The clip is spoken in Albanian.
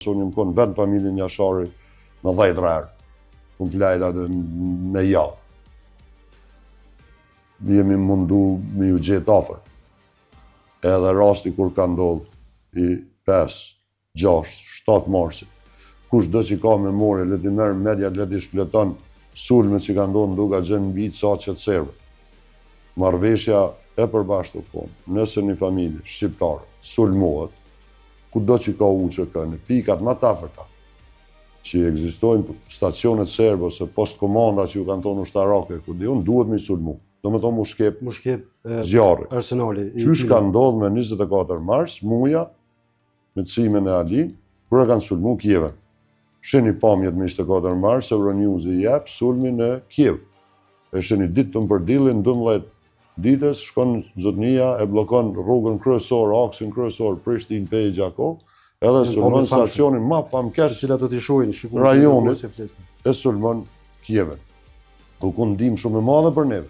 Unë më konë vetë familjen Jashari në 10 rarë, unë flajt atë me javë. Jemi mundu me ju gjetë afer. Edhe rasti kur ka ndodhë i 5, 6, 7 marsit. Kush do që ka memore, le t'i merë media, le t'i shpleton sulme që ka ndodhë nduka gjenë mbi ca qëtë serve. Marrveshja e përbashkët konë, nëse një familje shqiptare sulmohet, ku do që ka uqë kënë, pikat më tafërta, që ekzistojnë stacionet serbe ose post komanda që ju kanë tonë ushtarake, ku di unë duhet me i sulmu. Do me thonë mu shkep zjarri. Arsenali. Qysh ka ndodhë me 24 mars, muja, me cimin e Alin, kërë kanë sulmu Kieven. Sheni pamjet me 24 mars, Euronews i jep sulmin e Kiev. E sheni ditë të mbërdilin, 12 ditës, shkon zotnia e blokon rrugën kryesor, aksin kryesor, Prishtinë, Pejë, Gjako, edhe sulmon stacionin ma famkesh cilat do t'i shohin rajonit, e sulmon Kievin. U ku ndim shumë e madhe për neve.